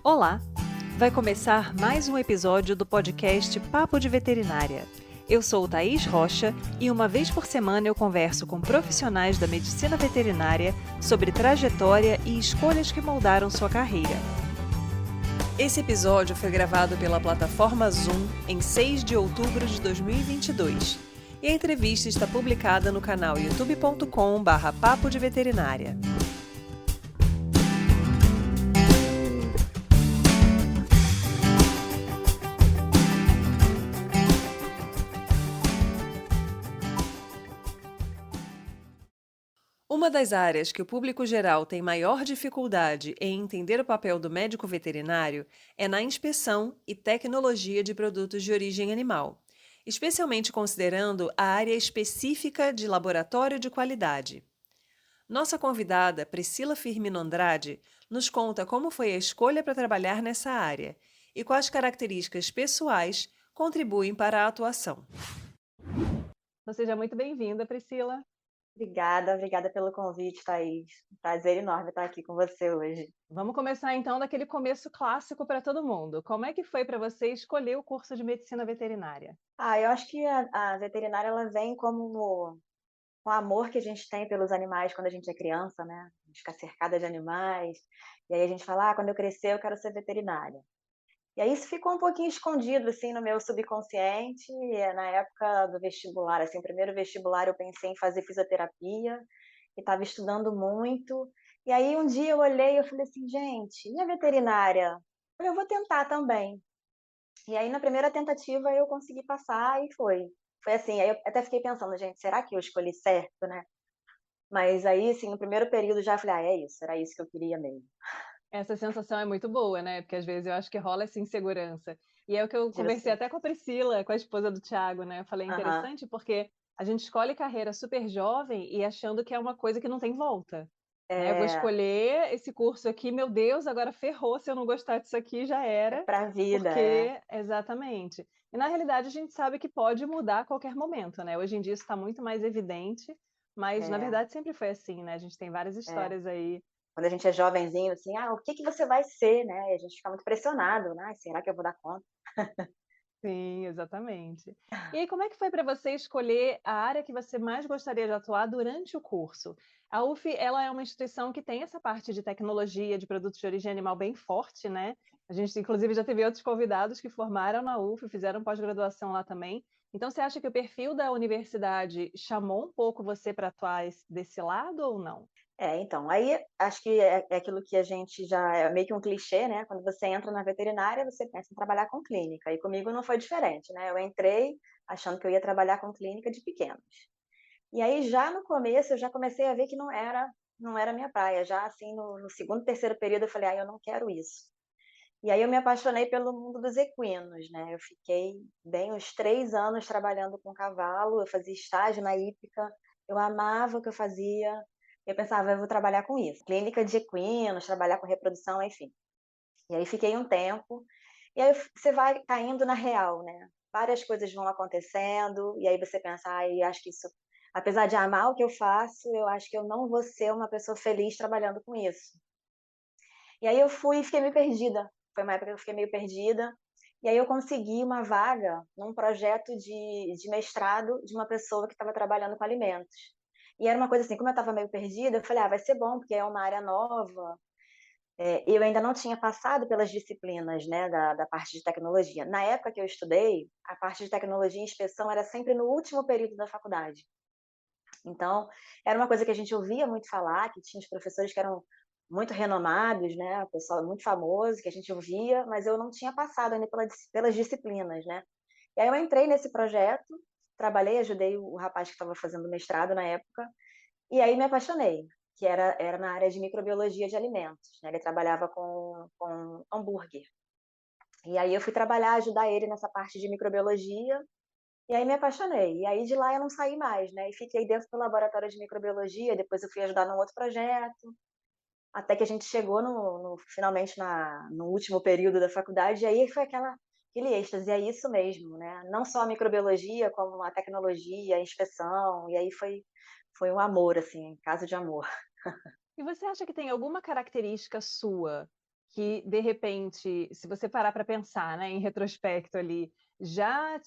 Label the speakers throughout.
Speaker 1: Olá! Vai começar mais um episódio do podcast Papo de Veterinária. Eu sou Thaís Rocha e uma vez por semana eu converso com profissionais da medicina veterinária sobre trajetória e escolhas que moldaram sua carreira. Esse episódio foi gravado pela plataforma Zoom em 6 de outubro de 2022 e a entrevista está publicada no canal youtube.com/papo de veterinária. Uma das áreas que o público geral tem maior dificuldade em entender o papel do médico veterinário é na inspeção e tecnologia de produtos de origem animal, especialmente considerando a área específica de laboratório de qualidade. Nossa convidada, Priscila Firmino Andrade, nos conta como foi a escolha para trabalhar nessa área e quais características pessoais contribuem para a atuação. Seja muito bem-vinda, Priscila.
Speaker 2: Obrigada pelo convite, Thaís. Um prazer enorme estar aqui com você hoje.
Speaker 1: Vamos começar então daquele começo clássico para todo mundo. Como é que foi para você escolher o curso de medicina veterinária?
Speaker 2: Eu acho que a veterinária ela vem como com o amor que a gente tem pelos animais quando a gente é criança, né? A gente fica cercada de animais, e aí a gente fala: quando eu crescer eu quero ser veterinária. E aí isso ficou um pouquinho escondido, assim, no meu subconsciente, na época do vestibular, assim, o primeiro vestibular eu pensei em fazer fisioterapia, e estava estudando muito, e aí um dia eu olhei e eu falei assim: "Gente, e a veterinária? Eu vou tentar também". E aí na primeira tentativa eu consegui passar e foi. Foi assim, aí eu até fiquei pensando: "Gente, será que eu escolhi certo, né?". Mas aí, assim, no primeiro período já falei: "É isso, era isso que eu queria mesmo".
Speaker 1: Essa sensação é muito boa, né? Porque às vezes eu acho que rola essa insegurança. E é o que eu
Speaker 2: Tiro
Speaker 1: conversei
Speaker 2: sim.
Speaker 1: até com a Priscila, com a esposa do Thiago, né? Eu falei,
Speaker 2: Aham.
Speaker 1: interessante porque a gente escolhe carreira super jovem e achando que é uma coisa que não tem volta, né? Eu vou
Speaker 2: É,
Speaker 1: escolher esse curso aqui, meu Deus, agora ferrou, se eu não gostar disso aqui já
Speaker 2: é
Speaker 1: era,
Speaker 2: pra vida, é.
Speaker 1: porque exatamente. E na realidade a gente sabe que pode mudar a qualquer momento, né? Hoje em dia isso está muito mais evidente, mas na
Speaker 2: É,
Speaker 1: verdade sempre foi assim, né? A gente tem várias
Speaker 2: é.
Speaker 1: histórias aí.
Speaker 2: Quando a gente é jovenzinho, assim: o que que você vai ser?", né, e a gente fica muito pressionado, né: "Ai, será que eu vou dar conta?".
Speaker 1: Sim, exatamente. E aí, como é que foi para você escolher a área que você mais gostaria de atuar durante o curso? A UF, ela é uma instituição que tem essa parte de tecnologia, de produtos de origem animal bem forte, né? A gente, inclusive, já teve outros convidados que formaram na UF, fizeram pós-graduação lá também. Então, você acha que o perfil da universidade chamou um pouco você para atuar desse lado ou não?
Speaker 2: Então, aí acho que é aquilo que a gente já é meio que um clichê, né, quando você entra na veterinária, você pensa em trabalhar com clínica, e comigo não foi diferente, né, eu entrei achando que eu ia trabalhar com clínica de pequenos. E aí já no começo eu já comecei a ver que não era a minha praia, já assim no segundo, terceiro período eu falei: eu não quero isso". E aí eu me apaixonei pelo mundo dos equinos, né, eu fiquei bem uns 3 anos trabalhando com cavalo, eu fazia estágio na hípica, eu amava o que eu fazia, eu pensava: "Eu vou trabalhar com isso". Clínica de equinos, trabalhar com reprodução, enfim. E aí fiquei um tempo, e aí você vai caindo na real, né, várias coisas vão acontecendo, e aí você pensa: "Ai, acho que isso apesar de amar o que eu faço, eu acho que eu não vou ser uma pessoa feliz trabalhando com isso". E aí eu fui e fiquei meio perdida, foi uma época que eu fiquei meio perdida, e aí eu consegui uma vaga num projeto de mestrado de uma pessoa que estava trabalhando com alimentos. E era uma coisa assim, como eu estava meio perdida, eu falei: "Vai ser bom, porque é uma área nova". Eu ainda não tinha passado pelas disciplinas, né, da parte de tecnologia. Na época que eu estudei, a parte de tecnologia e inspeção era sempre no último período da faculdade. Então, era uma coisa que a gente ouvia muito falar, que tinha os professores que eram muito renomados, né, o pessoal muito famoso, que a gente ouvia, mas eu não tinha passado ainda pelas disciplinas, né. E aí eu entrei nesse projeto, trabalhei, ajudei o rapaz que estava fazendo mestrado na época, e aí me apaixonei, que era na área de microbiologia de alimentos, né, ele trabalhava com hambúrguer. E aí eu fui trabalhar, ajudar ele nessa parte de microbiologia, e aí me apaixonei. E aí de lá eu não saí mais, né, e fiquei dentro do laboratório de microbiologia, depois eu fui ajudar num outro projeto, até que a gente chegou no finalmente no último período da faculdade, e aí foi aquele êxtase, é isso mesmo, né, não só a microbiologia, como a tecnologia, a inspeção, e aí foi um amor, assim, caso de amor.
Speaker 1: E você acha que tem alguma característica sua que, de repente, se você parar para pensar, né, em retrospecto ali, já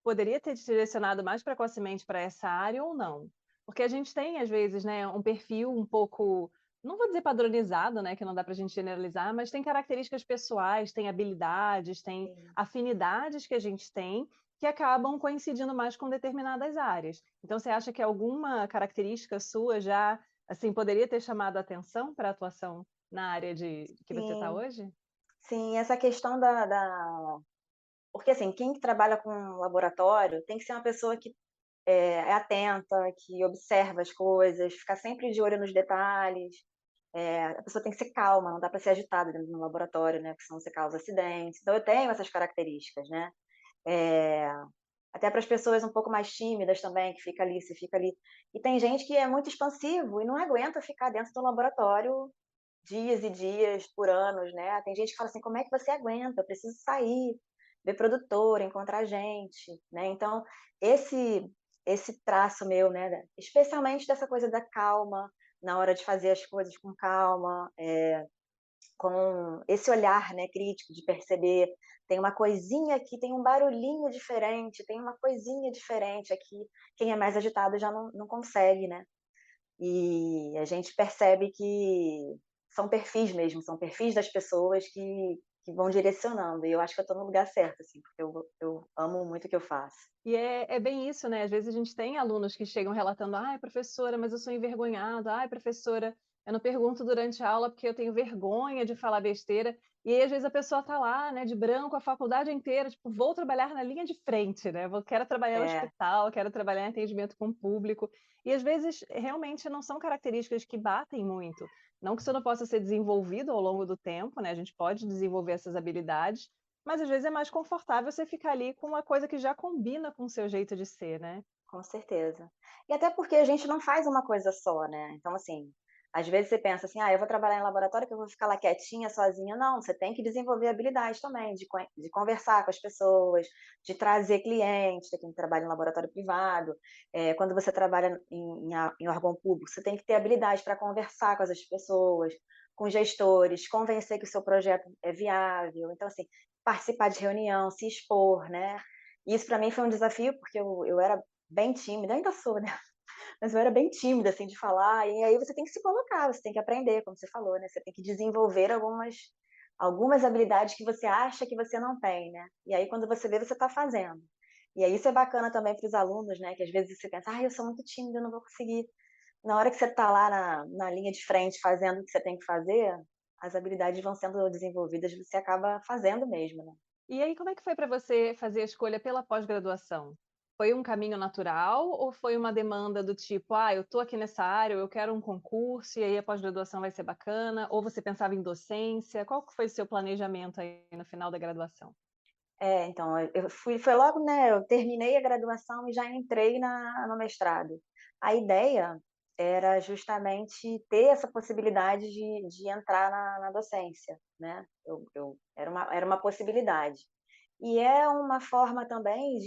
Speaker 1: poderia ter te direcionado mais precocemente para essa área ou não? Porque a gente tem, às vezes, né, um perfil um pouco, não vou dizer padronizado, né, que não dá para a gente generalizar, mas tem características pessoais, tem habilidades, tem
Speaker 2: Sim.
Speaker 1: afinidades que a gente tem que acabam coincidindo mais com determinadas áreas. Então, você acha que alguma característica sua já, assim, poderia ter chamado a atenção para a atuação na área de que você está
Speaker 2: Sim,
Speaker 1: hoje?
Speaker 2: sim, essa questão da porque, assim, quem trabalha com laboratório tem que ser uma pessoa que é atenta, que observa as coisas, ficar sempre de olho nos detalhes. A pessoa tem que ser calma, não dá para ser agitada dentro do laboratório, né, porque senão você causa acidentes. Então eu tenho essas características, né. Eh, Até para as pessoas um pouco mais tímidas também, que fica ali, você fica ali e tem gente que é muito expansivo e não aguenta ficar dentro do laboratório dias e dias por anos, né. Tem gente que fala assim: "Como é que você aguenta? Eu preciso sair, ver produtor, encontrar gente", né. Então, esse esse traço meu, né, especialmente dessa coisa da calma, na hora de fazer as coisas com calma, com esse olhar, né, crítico de perceber, tem uma coisinha aqui, tem um barulhinho diferente, tem uma coisinha diferente aqui, quem é mais agitado já não consegue, né. E a gente percebe que são perfis mesmo, são perfis das pessoas que vão direcionando, e eu acho que eu estou no lugar certo, assim, porque eu amo muito o que eu faço.
Speaker 1: E é bem isso, né, às vezes a gente tem alunos que chegam relatando: "Ai, professora, mas eu sou envergonhado. Ai, professora, eu não pergunto durante a aula porque eu tenho vergonha de falar besteira". E aí, às vezes, a pessoa tá lá, né, de branco a faculdade inteira, tipo: "Vou trabalhar na linha de frente, né, quero trabalhar no
Speaker 2: É,
Speaker 1: hospital, quero trabalhar em atendimento com o público". E, às vezes, realmente não são características que batem muito. Não que isso não possa ser desenvolvido ao longo do tempo, né, a gente pode desenvolver essas habilidades, mas às vezes é mais confortável você ficar ali com uma coisa que já combina com o seu jeito de ser, né.
Speaker 2: com certeza. E até porque a gente não faz uma coisa só, né, então assim, às vezes você pensa assim: "Ah, eu vou trabalhar em laboratório que eu vou ficar lá quietinha, sozinha", não, você tem que desenvolver habilidade também de conversar com as pessoas, de trazer clientes, para quem trabalha em laboratório privado, quando você trabalha em órgão público, você tem que ter habilidade para conversar com as pessoas, com gestores, convencer que o seu projeto é viável, então assim, participar de reunião, se expor, né. Isso para mim foi um desafio, porque eu era bem tímida, ainda sou, né, mas eu era bem tímida, assim, de falar, e aí você tem que se colocar, você tem que aprender, como você falou, né, você tem que desenvolver algumas habilidades que você acha que você não tem, né, e aí quando você vê, você está fazendo. E aí isso é bacana também para os alunos, né, que às vezes você pensa: "Ai, eu sou muito tímida, eu não vou conseguir". Na hora que você está lá na linha de frente fazendo o que você tem que fazer, as habilidades vão sendo desenvolvidas, você acaba fazendo mesmo, né.
Speaker 1: E aí, como é que foi para você fazer a escolha pela pós-graduação? Foi um caminho natural ou foi uma demanda do tipo: "Ah, eu tô aqui nessa área, ou eu quero um concurso e aí a pós-graduação vai ser bacana", ou você pensava em docência? Qual que foi o seu planejamento aí no final da graduação?
Speaker 2: Então, eu fui foi logo, né, eu terminei a graduação e já entrei no mestrado. A ideia era justamente ter essa possibilidade de entrar na docência, né, eu era uma possibilidade. E é uma forma também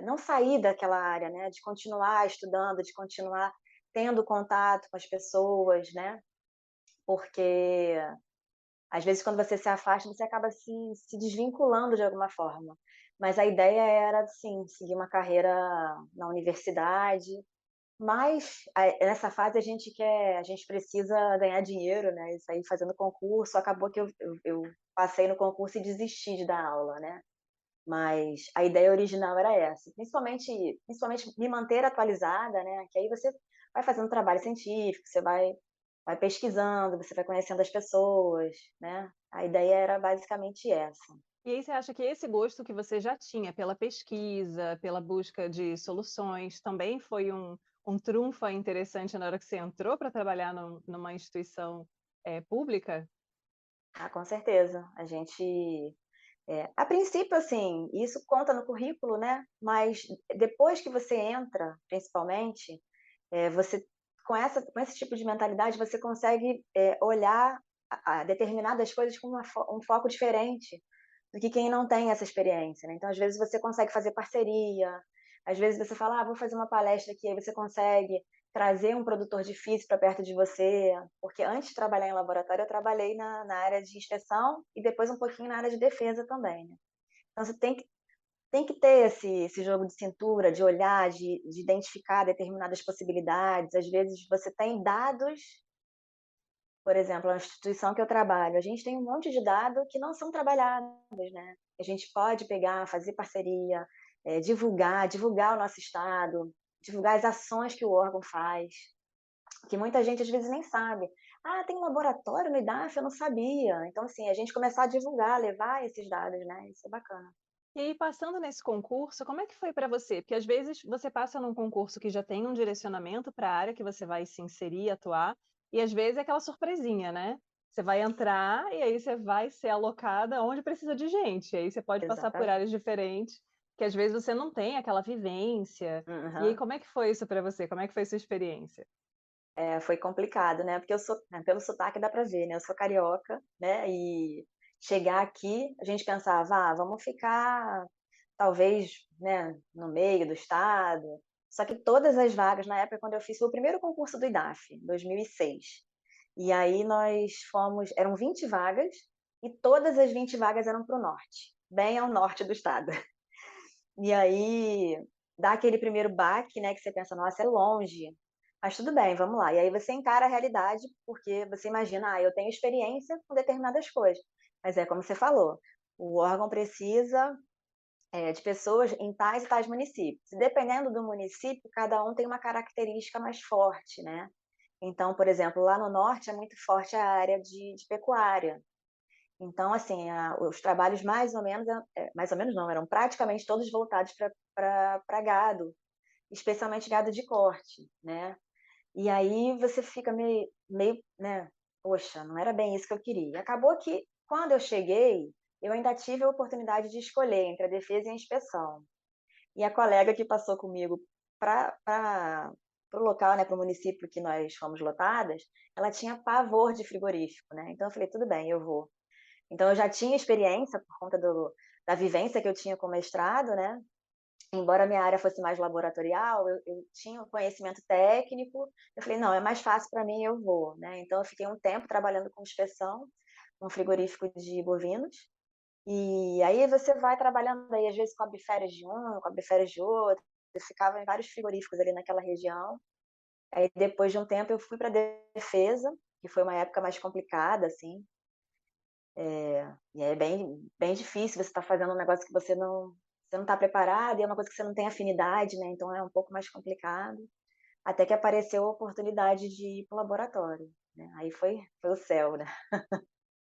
Speaker 2: não sair daquela área, né, de continuar estudando, de continuar tendo contato com as pessoas, né, porque às vezes, quando você se afasta, você acaba se desvinculando de alguma forma. Mas a ideia era, sim, seguir uma carreira na universidade, mas nessa fase a gente precisa ganhar dinheiro, né, e sair fazendo concurso, acabou que eu passei no concurso e desisti de dar aula, né. Mas a ideia original era essa, principalmente me manter atualizada, né, que aí você vai fazendo trabalho científico, você vai pesquisando, você vai conhecendo as pessoas, né. A ideia era basicamente essa.
Speaker 1: E aí você acha que esse gosto que você já tinha pela pesquisa, pela busca de soluções, também foi um trunfo aí interessante na hora que você entrou para trabalhar numa instituição, pública?
Speaker 2: Ah, com certeza. A princípio, assim, isso conta no currículo, né, mas depois que você entra, principalmente, você com esse tipo de mentalidade, você consegue, olhar a determinadas coisas com um foco diferente do que quem não tem essa experiência, né. Então, às vezes, você consegue fazer parceria, às vezes você fala: "Ah, vou fazer uma palestra aqui", aí você consegue. trazer um produtor difícil para perto de você, porque antes de trabalhar em laboratório eu trabalhei na área de inspeção e depois um pouquinho na área de defesa também, né. Então você tem que ter esse jogo de cintura, de olhar, de identificar determinadas possibilidades. Às vezes você tem dados, por exemplo, a instituição que eu trabalho, a gente tem um monte de dado que não são trabalhados, né. A gente pode pegar, fazer parceria, divulgar o nosso estado, divulgar as ações que o órgão faz, que muita gente às vezes nem sabe. "Ah, tem um laboratório no IDAF? Eu não sabia". Então, assim, a gente começar a divulgar, levar esses dados, né, isso é bacana.
Speaker 3: E aí, passando nesse concurso, como é que foi para você? Porque às vezes você passa num concurso que já tem um direcionamento para a área que você vai se inserir, atuar, e às vezes é aquela surpresinha, né? Você vai entrar e aí você vai ser alocada onde precisa de gente. E aí você pode passar por áreas
Speaker 2: Exatamente.
Speaker 3: diferentes, que às vezes você não tem aquela vivência. E aí,
Speaker 2: Aham.
Speaker 3: como é que foi isso para você? Como é que foi a sua experiência?
Speaker 2: É, foi complicado, né, porque eu sou pelo sotaque dá pra ver, né, eu sou carioca, né, e chegar aqui, a gente pensava: "Ah, vamos ficar talvez, né, no meio do estado". Só que todas as vagas na época quando eu fiz foi o primeiro concurso do IDAF, em 2006. E aí nós fomos eram 20 vagas, e todas as 20 vagas eram para o norte, bem ao norte do estado. E aí, dá aquele primeiro baque, né, que você pensa: "Nossa, é longe", mas tudo bem, vamos lá. E aí você encara a realidade, porque você imagina: "Ah, eu tenho experiência com determinadas coisas", mas é como você falou, o órgão precisa, de pessoas em tais e tais municípios. E dependendo do município, cada um tem uma característica mais forte, né. Então, por exemplo, lá no norte é muito forte a área de pecuária. Então, assim, os trabalhos mais ou menos não, eram praticamente todos voltados para gado, especialmente gado de corte, né. E aí você fica meio, né, "Poxa, não era bem isso que eu queria". Acabou que, quando eu cheguei, eu ainda tive a oportunidade de escolher entre a defesa e a inspeção. E a colega que passou comigo para o local, né, para o município que nós fomos lotadas, ela tinha pavor de frigorífico, né, então eu falei: "Tudo bem, eu vou". Então eu já tinha experiência por conta da vivência que eu tinha com o mestrado, né, embora a minha área fosse mais laboratorial, eu tinha o conhecimento técnico, eu falei: "Não, é mais fácil para mim, eu vou", né. Então eu fiquei um tempo trabalhando com inspeção, num frigorífico de bovinos, e aí você vai trabalhando aí, às vezes cobre férias de um, cobre férias de outro, eu ficava em vários frigoríficos ali naquela região. Aí depois de um tempo eu fui para defesa, que foi uma época mais complicada, assim, e é bem difícil, você tá fazendo um negócio que você não está preparado, e é uma coisa que você não tem afinidade, né, então é um pouco mais complicado, até que apareceu a oportunidade de ir para o laboratório, né, aí foi o céu, né.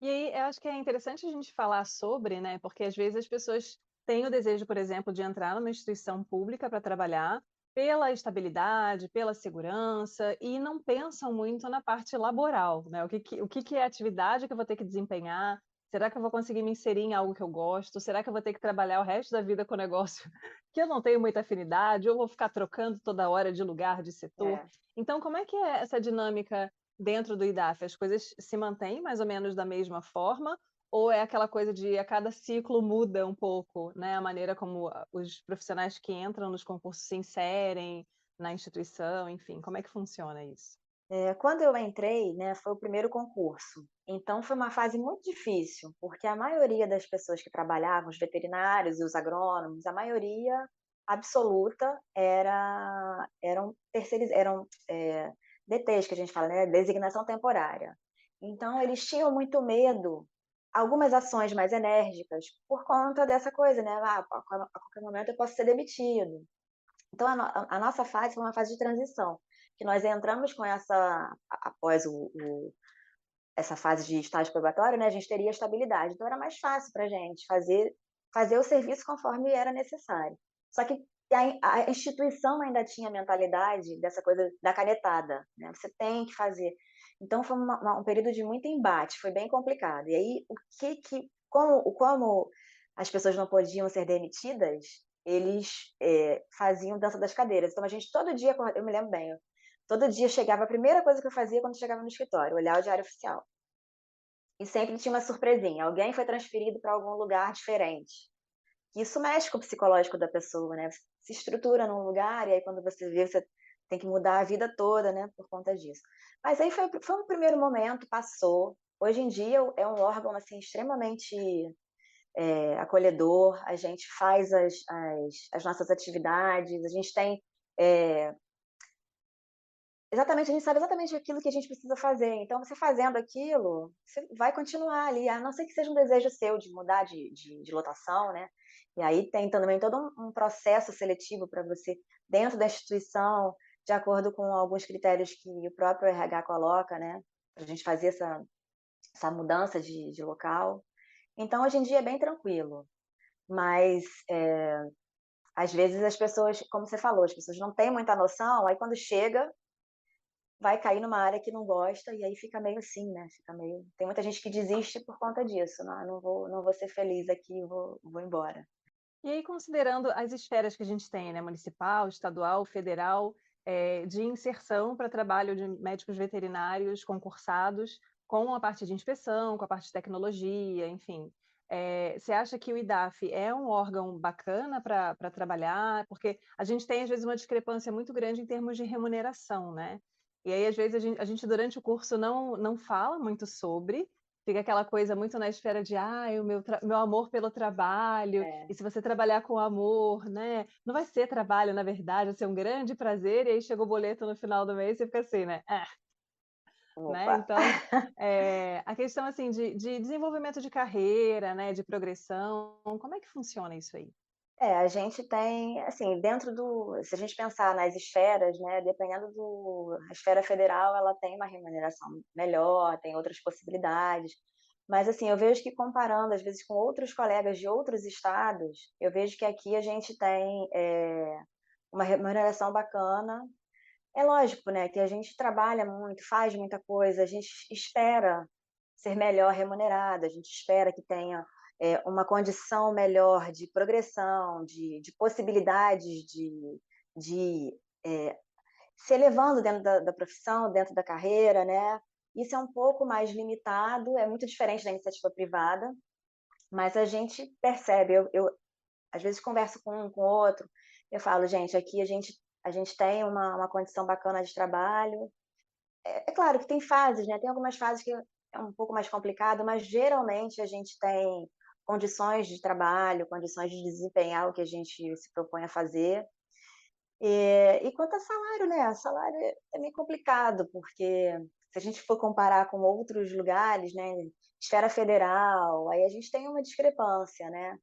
Speaker 3: E aí, eu acho que é interessante a gente falar sobre, né, porque às vezes as pessoas têm o desejo, por exemplo, de entrar numa instituição pública para trabalhar, pela estabilidade, pela segurança, e não pensam muito na parte laboral, né, o que é a atividade que eu vou ter que desempenhar, será que eu vou conseguir me inserir em algo que eu gosto, será que eu vou ter que trabalhar o resto da vida com negócio que eu não tenho muita afinidade, ou vou ficar trocando toda hora de lugar, de setor.
Speaker 2: É.
Speaker 3: Então como é que é essa dinâmica dentro do IDAF, as coisas se mantêm mais ou menos da mesma forma, ou é aquela coisa de a cada ciclo muda um pouco, né, a maneira como os profissionais que entram nos concursos se inserem na instituição, enfim, como é que funciona isso?
Speaker 2: Quando eu entrei, né, foi o primeiro concurso, então foi uma fase muito difícil, porque a maioria das pessoas que trabalhavam, os veterinários e os agrônomos, a maioria absoluta eram DTs que a gente fala, né, designação temporária. Então eles tinham muito medo, algumas ações mais enérgicas, por conta dessa coisa, né, a qualquer momento eu posso ser demitido. Então a nossa fase foi uma fase de transição, que nós entramos com após essa fase de estágio probatório, né, a gente teria estabilidade, então era mais fácil para a gente fazer o serviço conforme era necessário. Só que a instituição ainda tinha a mentalidade dessa coisa da canetada, né, você tem que fazer. Então foi um período de muito embate, foi bem complicado. E aí o que que como as pessoas não podiam ser demitidas, eles, faziam dança das cadeiras. Então a gente todo dia eu me lembro bem, todo dia chegava, a primeira coisa que eu fazia quando chegava no escritório, olhar o diário oficial. E sempre tinha uma surpresinha, alguém foi transferido para algum lugar diferente. Isso mexe com o psicológico da pessoa, né, você se estrutura num lugar e aí quando você vê, você tem que mudar a vida toda, né, por conta disso. Mas aí foi um primeiro momento, passou. Hoje em dia é um órgão, assim, extremamente, acolhedor, a gente faz as nossas atividades, a gente tem, eh, exatamente, a gente sabe exatamente aquilo que a gente precisa fazer, então você fazendo aquilo, você vai continuar ali, a não ser que seja um desejo seu de mudar de lotação, né, e aí tem também todo um processo seletivo para você, dentro da instituição, de acordo com alguns critérios que o próprio RH coloca, né, para a gente fazer essa mudança de local. Então hoje em dia é bem tranquilo, mas, às vezes as pessoas, como você falou, as pessoas não têm muita noção, aí quando chega vai cair numa área que não gosta e aí fica meio assim, né, fica meio tem muita gente que desiste por conta disso, não vou ser feliz aqui, vou embora.
Speaker 3: E aí, considerando as esferas que a gente tem, né, municipal, estadual, federal, de inserção para trabalho de médicos veterinários concursados, com a parte de inspeção, com a parte de tecnologia, enfim. Você acha que o IDAF é um órgão bacana para trabalhar? Porque a gente tem, às vezes, uma discrepância muito grande em termos de remuneração, né? E aí, às vezes, a gente durante o curso não fala muito sobre, fica aquela coisa muito na esfera de: "Ai, o meu amor pelo trabalho",
Speaker 2: É,
Speaker 3: e se você trabalhar com amor, né, não vai ser trabalho na verdade, vai ser um grande prazer, e aí chega o boleto no final do mês e você fica assim, né, né,
Speaker 2: opa.
Speaker 3: então, a questão, assim, de desenvolvimento de carreira, né, de progressão, como é que funciona isso aí?
Speaker 2: É, a gente tem, assim, dentro do se a gente pensar nas esferas, né, dependendo do a esfera federal, ela tem uma remuneração melhor, tem outras possibilidades, mas, assim, eu vejo que comparando, às vezes, com outros colegas de outros estados, eu vejo que aqui a gente tem, uma remuneração bacana. É lógico, né, que a gente trabalha muito, faz muita coisa, a gente espera ser melhor remunerado, a gente espera que tenha, uma condição melhor de progressão, de possibilidades de, eh, se elevando dentro da profissão, dentro da carreira, né. Isso é um pouco mais limitado, é muito diferente da iniciativa privada, mas a gente percebe, eu às vezes converso com um, com outro, eu falo: "Gente, aqui a gente tem uma condição bacana de trabalho". É claro que tem fases, né, tem algumas fases que é um pouco mais complicado, mas geralmente a gente tem condições de trabalho, condições de desempenhar o que a gente se propõe a fazer. E quanto a salário, né, salário é meio complicado, porque se a gente for comparar com outros lugares, né, esfera federal, aí a gente tem uma discrepância, né.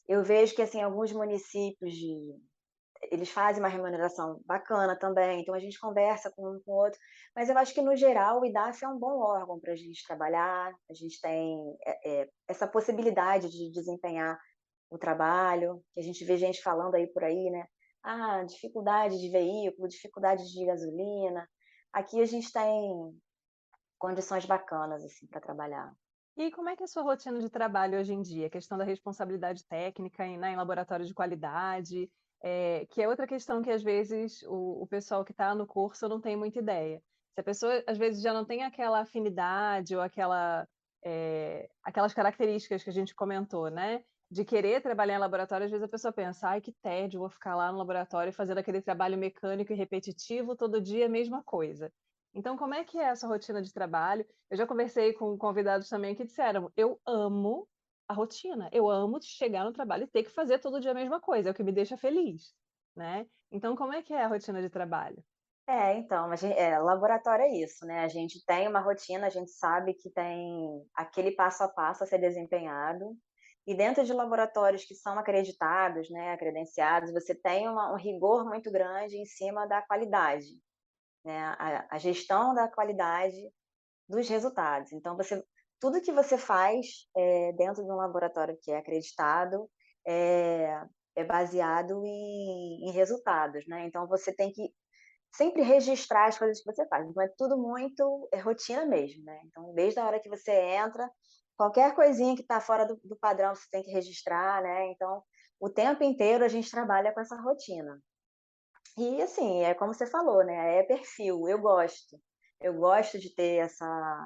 Speaker 2: Eu vejo que, assim, alguns municípios eles fazem uma remuneração bacana também, então a gente conversa com um com o outro, mas eu acho que no geral o IDAF é um bom órgão para a gente trabalhar, a gente tem, essa possibilidade de desempenhar o trabalho, que a gente vê gente falando aí por aí, né, "Ah, dificuldade de veículo, dificuldade de gasolina", aqui a gente tem condições bacanas, assim, para trabalhar.
Speaker 3: E como é que é a sua rotina de trabalho hoje em dia? A questão da responsabilidade técnica em, né, em laboratório de qualidade, que é outra questão que às vezes o pessoal que está no curso não tem muita ideia. Se a pessoa às vezes já não tem aquela afinidade ou aquelas características que a gente comentou, né, de querer trabalhar em laboratório, às vezes a pessoa pensa: "Ai, que tédio, vou ficar lá no laboratório fazendo aquele trabalho mecânico e repetitivo, todo dia a mesma coisa". Então como é que é essa rotina de trabalho? Eu já conversei com convidados também que disseram: "Eu amo a rotina, eu amo chegar no trabalho e ter que fazer todo dia a mesma coisa, é o que me deixa feliz", né. Então como é que é a rotina de trabalho?
Speaker 2: Então, laboratório é isso, né, a gente tem uma rotina, a gente sabe que tem aquele passo a passo a ser desempenhado, e dentro de laboratórios que são acreditados, né, credenciados, você tem um rigor muito grande em cima da qualidade, né, a gestão da qualidade dos resultados. Então tudo que você faz, dentro de um laboratório que é acreditado, é é baseado em resultados, né, então você tem que sempre registrar as coisas que você faz, então é tudo muito rotina mesmo, né, então desde a hora que você entra, qualquer coisinha que está fora do padrão você tem que registrar, né, então o tempo inteiro a gente trabalha com essa rotina. E assim, é como você falou, né, é perfil, eu gosto de ter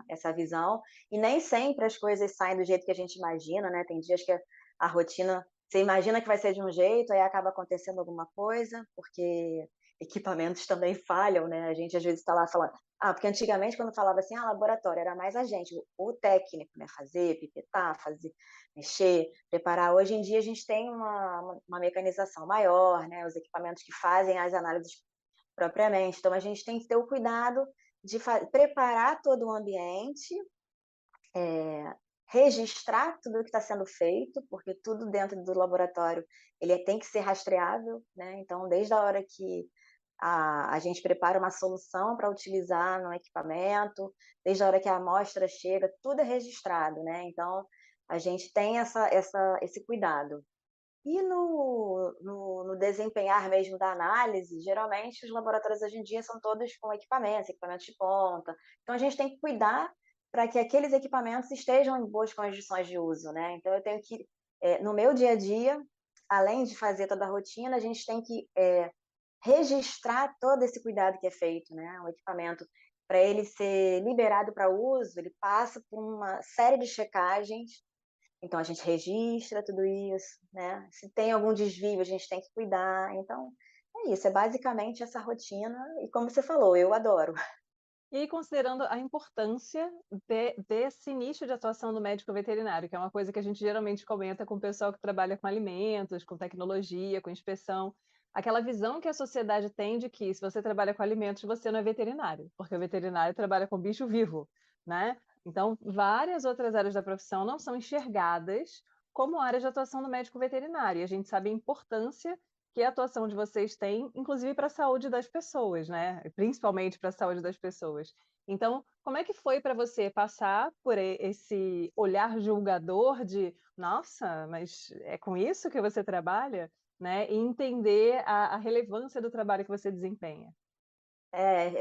Speaker 2: essa visão, e nem sempre as coisas saem do jeito que a gente imagina, né, tem dias que a rotina você imagina que vai ser de um jeito, aí acaba acontecendo alguma coisa, porque equipamentos também falham, né, a gente às vezes está lá falando porque antigamente quando falava assim: "Ah, laboratório", era mais a gente, o técnico, né, fazer, pipetar, fazer, mexer, preparar. Hoje em dia a gente tem uma mecanização maior, né, os equipamentos que fazem as análises propriamente, então a gente tem que ter o cuidado de preparar todo o ambiente, registrar tudo o que está sendo feito, porque tudo dentro do laboratório ele tem que ser rastreável, né, então desde a hora que a gente prepara uma solução para utilizar no equipamento, desde a hora que a amostra chega, tudo é registrado, né, então a gente tem esse cuidado. E no desempenhar mesmo da análise, geralmente os laboratórios hoje em dia são todos com equipamentos de ponta, então a gente tem que cuidar para que aqueles equipamentos estejam em boas condições de uso, né, então eu tenho que, no meu dia a dia, além de fazer toda a rotina, a gente tem que, registrar todo esse cuidado que é feito, né, o equipamento, para ele ser liberado para uso, ele passa por uma série de checagens, então a gente registra tudo isso, né, se tem algum desvio a gente tem que cuidar, então é isso, é basicamente essa rotina e como você falou, eu adoro.
Speaker 3: E aí considerando a importância desse nicho de atuação do médico veterinário, que é uma coisa que a gente geralmente comenta com o pessoal que trabalha com alimentos, com tecnologia, com inspeção, aquela visão que a sociedade tem de que se você trabalha com alimentos, você não é veterinário, porque o veterinário trabalha com bicho vivo, né. Então, várias outras áreas da profissão não são enxergadas como áreas de atuação do médico veterinário, e a gente sabe a importância que a atuação de vocês tem, inclusive para a saúde das pessoas, né, principalmente para a saúde das pessoas. Então, como é que foi para você passar por esse olhar julgador de: "Nossa, mas é com isso que você trabalha?", né, e entender a relevância do trabalho que você desempenha?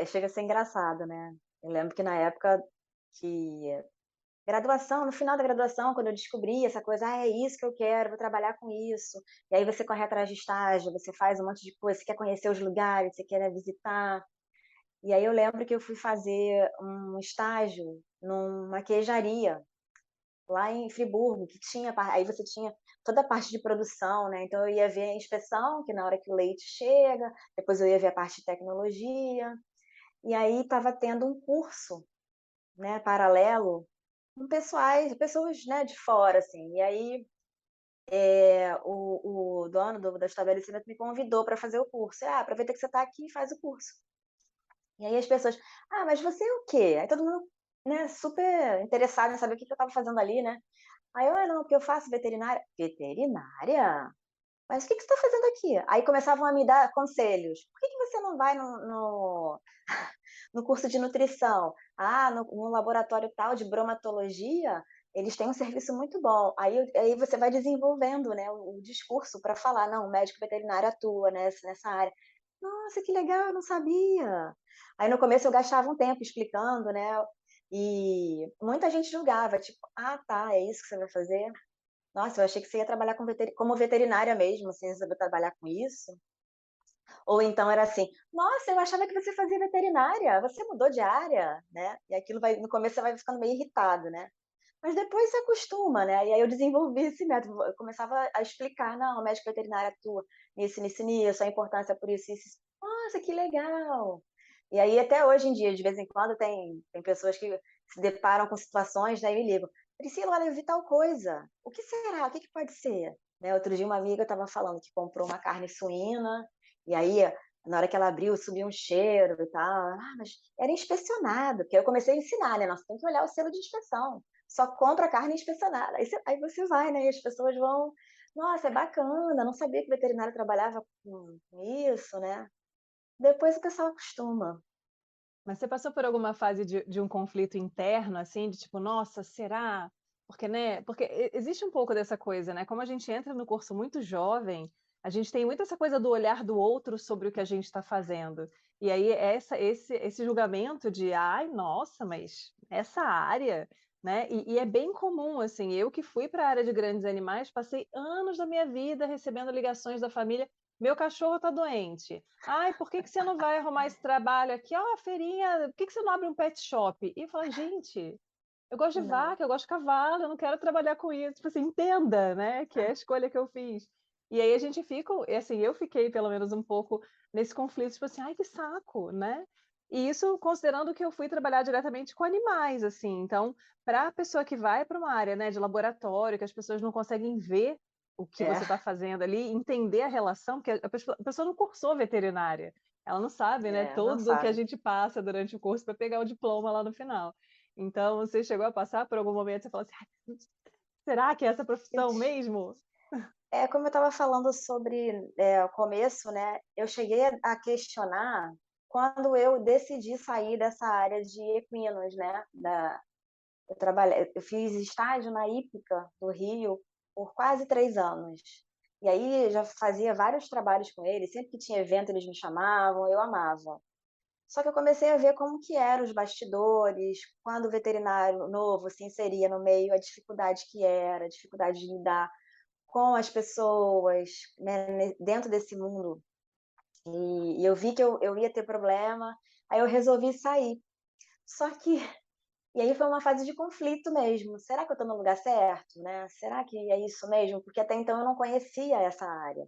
Speaker 2: Chega a ser engraçado, né, eu lembro que na época que graduação, no final da graduação, quando eu descobri essa coisa: "Ah, é isso que eu quero, vou trabalhar com isso". E aí você corre atrás de estágio, você faz um monte de coisa, você quer conhecer os lugares, você quer visitar. E aí eu lembro que eu fui fazer um estágio numa queijaria, lá em Friburgo, que tinha aí você tinha toda a parte de produção, né, então eu ia ver a inspeção, que na hora que o leite chega, depois eu ia ver a parte de tecnologia, e aí estava tendo um curso, né, paralelo com pessoas, né, de fora, assim. E aí, o dono do estabelecimento me convidou para fazer o curso. Aproveita que você está aqui e faz o curso". E aí as pessoas: "Ah, mas você é o quê?". Aí todo mundo, né, super interessado em saber o que que eu estava fazendo ali, né. Aí eu: "Ah, não, porque eu faço veterinária". "Veterinária? Mas o que que você está fazendo aqui?". Aí começavam a me dar conselhos: "Por que que você não vai no curso de nutrição? No laboratório tal de bromatologia, eles têm um serviço muito bom". Aí você vai desenvolvendo, né, o discurso para falar: "Não, o médico veterinário atua nessa área". "Nossa, que legal, eu não sabia". Aí no começo eu gastava um tempo explicando, né, e muita gente julgava, tipo: "Ah, tá, é isso que você vai fazer? Nossa, eu achei que você ia trabalhar como veterinária mesmo, você resolveu trabalhar com isso?". Ou então era assim: "Nossa, eu achava que você fazia veterinária, você mudou de área?", né, e aquilo vai no começo você vai ficando meio irritado, né, mas depois você acostuma, né, e aí eu desenvolvi esse método, eu começava a explicar: "Não, o médico veterinário atua nisso, a importância por isso". "Nossa, que legal". E aí até hoje em dia, de vez em quando, tem pessoas que se deparam com situações, né, e me ligam: "Priscila, olha, eu vi tal coisa, o que será? O que que pode ser?". Né, outro dia uma amiga estava falando que comprou uma carne suína, e aí na hora que ela abriu subiu um cheiro e tal, mas era inspecionado, porque eu comecei a ensinar, né, nossa, tem que olhar o selo de inspeção, só compra carne inspecionada, aí você vai, né, e as pessoas vão: "Nossa, é bacana, não sabia que o veterinário trabalhava com isso", né. Depois o pessoal acostuma.
Speaker 3: Mas você passou por alguma fase de um conflito interno, assim, de tipo: "Nossa, será?". Porque, né, porque existe um pouco dessa coisa, né, como a gente entra no curso muito jovem, a gente tem muito essa coisa do olhar do outro sobre o que a gente está fazendo. E aí esse julgamento de: "Ai, nossa, mas essa área", né, e é bem comum, assim, eu que fui para a área de grandes animais, passei anos da minha vida recebendo ligações da família: "Meu cachorro está doente. Ai, por que que você não vai arrumar esse trabalho aqui? Ó, a feirinha, por que que você não abre um pet shop?". E eu falo: "Gente, eu gosto de
Speaker 2: Não.
Speaker 3: vaca, eu gosto de cavalo, eu não quero trabalhar com isso". Tipo assim, entenda, né, que é a escolha que eu fiz. E aí a gente fica, e assim, eu fiquei pelo menos um pouco nesse conflito, tipo assim: "Ai, que saco", né. E isso considerando que eu fui trabalhar diretamente com animais, assim, então, para a pessoa que vai para uma área, né, de laboratório, que as pessoas não conseguem ver o que
Speaker 2: É,
Speaker 3: você está fazendo ali, entender a relação, porque a pessoa não cursou veterinária, ela não sabe, né,
Speaker 2: não
Speaker 3: tudo o que a
Speaker 2: sabe.
Speaker 3: gente passa durante o curso para pegar o diploma lá no final. Então, você chegou a passar por algum momento, você falou assim: "Ai, será que é essa
Speaker 2: Eu
Speaker 3: profissão
Speaker 2: ti
Speaker 3: mesmo?"
Speaker 2: como eu estava falando sobre, o começo, né, eu cheguei a questionar quando eu decidi sair dessa área de equinos, né, eu fiz estágio na Hípica do Rio por quase 3 anos. E aí já fazia vários trabalhos com eles, sempre que tinha evento eles me chamavam, eu amava. Só que eu comecei a ver como que eram os bastidores, quando o veterinário novo se inseria no meio, a dificuldade que era, a dificuldade de lidar com as pessoas, né, dentro desse mundo. E eu vi que eu ia ter problema, aí eu resolvi sair. Só que e aí foi uma fase de conflito mesmo. Será que eu estou no lugar certo, né? Será que é isso mesmo? Porque até então eu não conhecia essa área.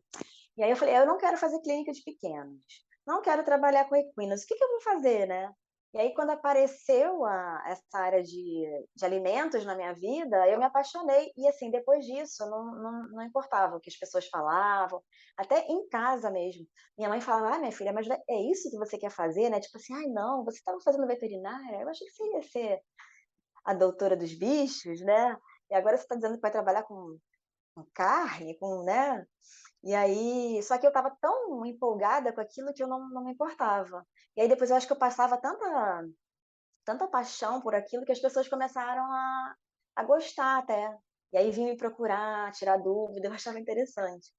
Speaker 2: E aí eu falei: "Eu não quero fazer clínica de pequenos, não quero trabalhar com equinos, o que que eu vou fazer, né?". E aí quando apareceu essa área de alimentos na minha vida, eu me apaixonei e, assim, depois disso não importava o que as pessoas falavam, até em casa mesmo. Minha mãe falava: "Ah, minha filha, mas é isso que você quer fazer, né?", tipo assim: "Ai não, você estava fazendo veterinária? Eu achei que você ia ser a doutora dos bichos, né, e agora você está dizendo que vai trabalhar com carne, com, né". E aí só que eu estava tão empolgada com aquilo que eu não me importava. E aí depois eu acho que eu passava tanta paixão por aquilo que as pessoas começaram a gostar até. E aí vinham me procurar, tirar dúvida, eu achava interessante.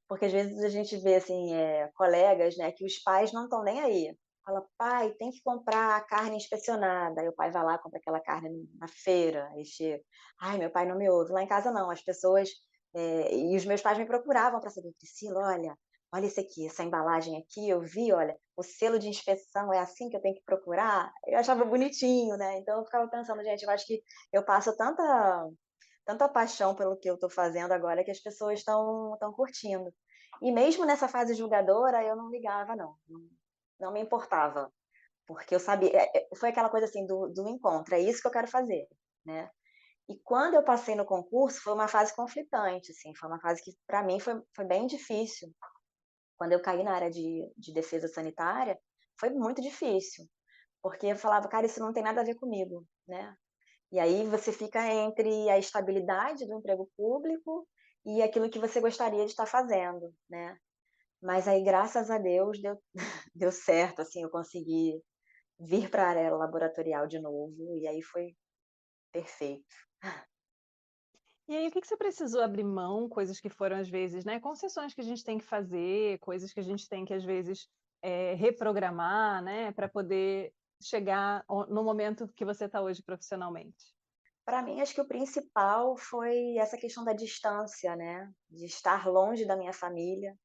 Speaker 2: Porque às vezes a gente vê, assim, colegas, né, que os pais não estão nem aí. Fala: "Pai, tem que comprar carne inspecionada", aí o pai vai lá, compra aquela carne na feira, aí chega: "Ai, meu pai não me ouve". Lá em casa não, as pessoas, e os meus pais me procuravam para saber: "Priscila, olha isso aqui, essa embalagem aqui, eu vi, olha, o selo de inspeção é assim que eu tenho que procurar?". Eu achava bonitinho, né, então eu ficava pensando: "Gente, eu acho que eu passo tanta paixão pelo que eu estou fazendo agora que as pessoas estão curtindo". E mesmo nessa fase julgadora eu não ligava não me importava, porque eu sabia foi aquela coisa assim do encontro, é isso que eu quero fazer, né. E quando eu passei no concurso foi uma fase conflitante, assim, foi uma fase que para mim foi bem difícil. Quando eu caí na área de defesa sanitária, foi muito difícil, porque eu falava: "Cara, isso não tem nada a ver comigo", né. E aí você fica entre a estabilidade do emprego público e aquilo que você gostaria de estar fazendo, né. Mas aí graças a Deus deu certo, assim, eu consegui vir para a área laboratorial de novo e aí foi perfeito.
Speaker 3: E aí, o que que você precisou abrir mão, coisas que foram às vezes, né, concessões que a gente tem que fazer, coisas que a gente tem que às vezes, reprogramar, né, para poder chegar no momento que você está hoje profissionalmente?
Speaker 2: Para mim acho que o principal foi essa questão da distância, né, de estar longe da minha família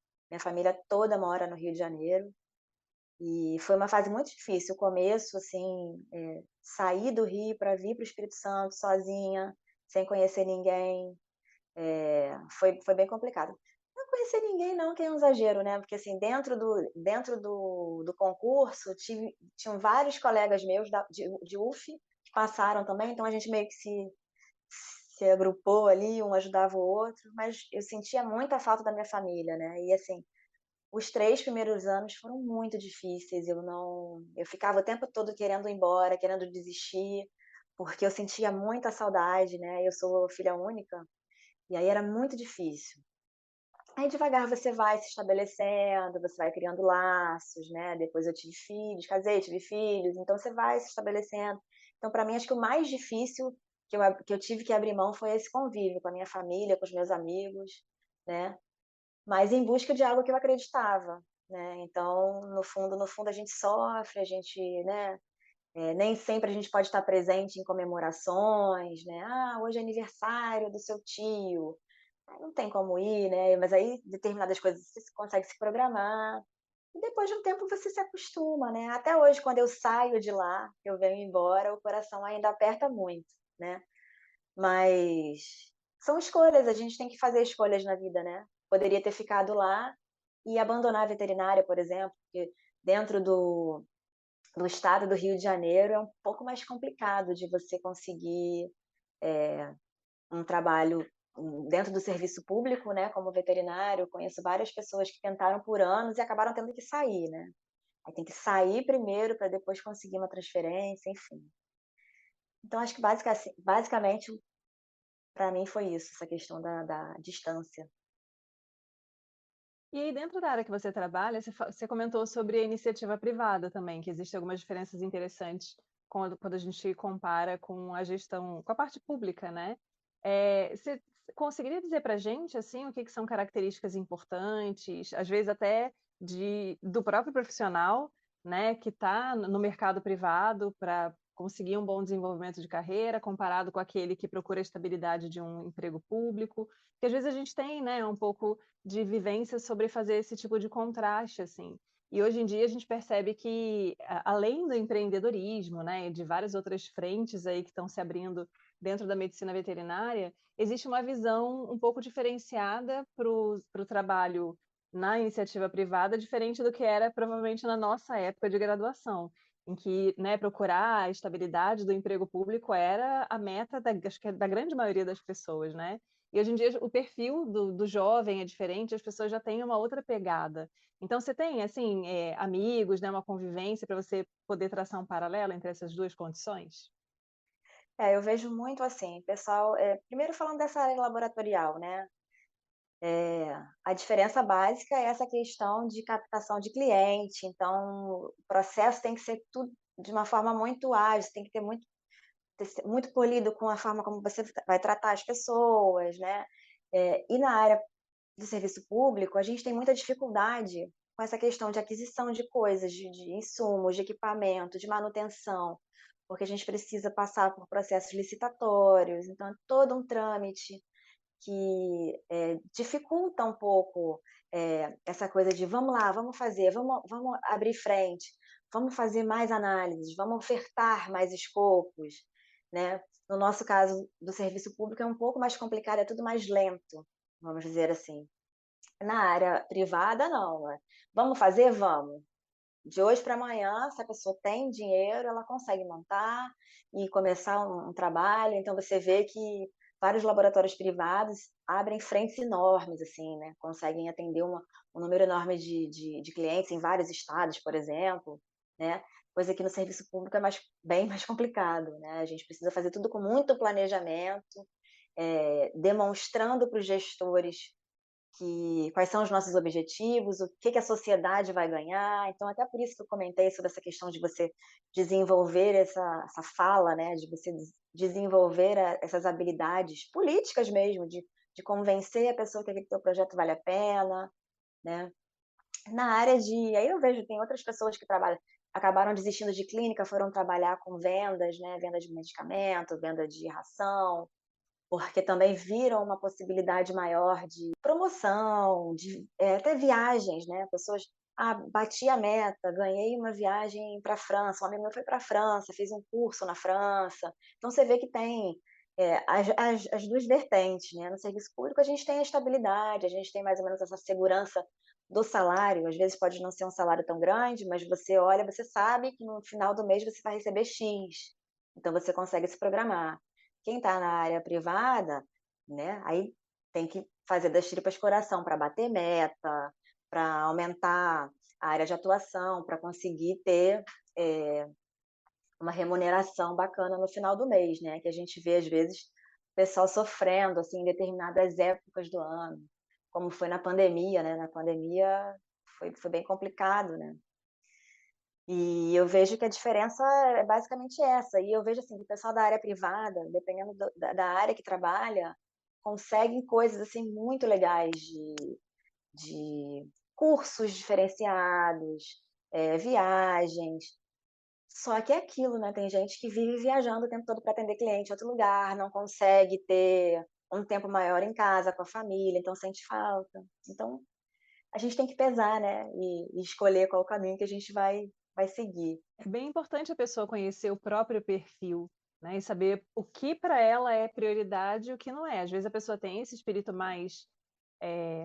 Speaker 2: toda mora no Rio de Janeiro. E foi uma fase muito difícil, o começo, assim, sair do Rio para vir para o Espírito Santo sozinha, sem conhecer ninguém, foi bem complicado. Não conhecer ninguém não, que é um exagero, né, porque, assim, dentro do concurso tinham vários colegas meus de UF que passaram também, então a gente meio que se agrupou ali, um ajudava o outro, mas eu sentia muita falta da minha família, né, e assim, os 3 primeiros anos foram muito difíceis, eu ficava o tempo todo querendo ir embora, querendo desistir, porque eu sentia muita saudade, né, eu sou filha única, e aí era muito difícil. Aí devagar você vai se estabelecendo, você vai criando laços, né, depois eu tive filhos, casei, tive filhos, então você vai se estabelecendo. Então para mim acho que o mais difícil que eu tive que abrir mão foi esse convívio com a minha família, com os meus amigos, né. Mas em busca de algo que eu acreditava, né, então no fundo a gente sofre, a gente, né, nem sempre a gente pode estar presente em comemorações, né, "Ah, hoje é aniversário do seu tio", aí não tem como ir, né, mas aí determinadas coisas você consegue se programar, e depois de um tempo você se acostuma, né. Até hoje quando eu saio de lá, eu venho embora, o coração ainda aperta muito, né, mas são escolhas, a gente tem que fazer escolhas na vida, né. poderia ter ficado lá e abandonar a veterinária, por exemplo, porque dentro do estado do Rio de Janeiro é um pouco mais complicado de você conseguir, um trabalho, dentro do serviço público, né, como veterinário. Conheço várias pessoas que tentaram por anos e acabaram tendo que sair, né. Aí tem que sair primeiro para depois conseguir uma transferência, enfim. Então acho que basicamente para mim foi isso, essa questão da distância.
Speaker 3: E aí dentro da área que você trabalha, você comentou sobre a iniciativa privada também, que existem algumas diferenças interessantes quando a gente compara com a gestão com a parte pública, né. Você conseguiria dizer pra gente, assim, o que que são características importantes, às vezes até do próprio profissional, né, que está no mercado privado para conseguir um bom desenvolvimento de carreira, comparado com aquele que procura a estabilidade de um emprego público? Porque às vezes a gente tem, né, um pouco de vivência sobre fazer esse tipo de contraste, assim. E hoje em dia a gente percebe que, além do empreendedorismo, né, e de várias outras frentes aí que estão se abrindo dentro da medicina veterinária, existe uma visão um pouco diferenciada para o trabalho na iniciativa privada, diferente do que era provavelmente na nossa época de graduação, em que, né, procurar a estabilidade do emprego público era a meta acho que é da grande maioria das pessoas, né? E hoje em dia o perfil do jovem é diferente, as pessoas já têm uma outra pegada. Então você tem, assim, amigos, né, uma convivência para você poder traçar um paralelo entre essas 2 condições?
Speaker 2: É, eu vejo muito assim, pessoal, primeiro falando dessa área laboratorial, né, a diferença básica é essa questão de captação de cliente. Então o processo tem que ser tudo de uma forma muito ágil, tem que ser muito polido com a forma como você vai tratar as pessoas, né. E na área do serviço público, a gente tem muita dificuldade com essa questão de aquisição de coisas, de insumos, de equipamento, de manutenção, porque a gente precisa passar por processos licitatórios, então é todo um trâmite que, dificulta um pouco, essa coisa de: "Vamos lá, vamos fazer, vamos abrir frente, vamos fazer mais análises, vamos ofertar mais escopos", né. No nosso caso do serviço público é um pouco mais complicado, é tudo mais lento, vamos dizer assim. Na área privada não, vamos fazer? Vamos. De hoje para amanhã, se a pessoa tem dinheiro, ela consegue montar e começar um trabalho. Então você vê que vários laboratórios privados abrem frentes enormes, assim, né, conseguem atender um número enorme de clientes em vários estados, por exemplo, né, coisa que no serviço público é bem mais complicado, né, a gente precisa fazer tudo com muito planejamento, demonstrando para os gestores quais são os nossos objetivos, o que que a sociedade vai ganhar. Então até por isso que eu comentei sobre essa questão de você desenvolver essa fala, né, de você desenvolver essas habilidades políticas mesmo, de convencer a pessoa que aquele teu projeto vale a pena, né. Na área de aí eu vejo, tem outras pessoas que acabaram desistindo de clínica, foram trabalhar com vendas, né, venda de medicamento, venda de ração, porque também viram uma possibilidade maior de promoção, até viagens, né, pessoas: "Ah, bati a meta, ganhei uma viagem para a França", um amigo meu foi para a França, fez um curso na França. Então você vê que tem, as 2 vertentes, né. No serviço público a gente tem a estabilidade, a gente tem mais ou menos essa segurança do salário, às vezes pode não ser um salário tão grande, mas você olha, você sabe que no final do mês você vai receber X, então você consegue se programar. Quem está na área privada, né, aí tem que fazer das tripas coração para bater meta, para aumentar a área de atuação, para conseguir ter, eh, uma remuneração bacana no final do mês, né, que a gente vê às vezes o pessoal sofrendo, assim, em determinadas épocas do ano, como foi na pandemia, né, na pandemia foi bem complicado, né. E eu vejo que a diferença é basicamente essa, e eu vejo, assim, que o pessoal da área privada, dependendo da área que trabalha, conseguem coisas, assim, muito legais de cursos diferenciados, viagens. Só que é aquilo, né, tem gente que vive viajando o tempo todo para atender cliente em outro lugar, não consegue ter um tempo maior em casa com a família, então sente falta. Então, a gente tem que pesar, né, e escolher qual o caminho que a gente vai seguir.
Speaker 3: É bem importante a pessoa conhecer o próprio perfil, né, e saber o que para ela é prioridade e o que não é. Às vezes a pessoa tem esse espírito mais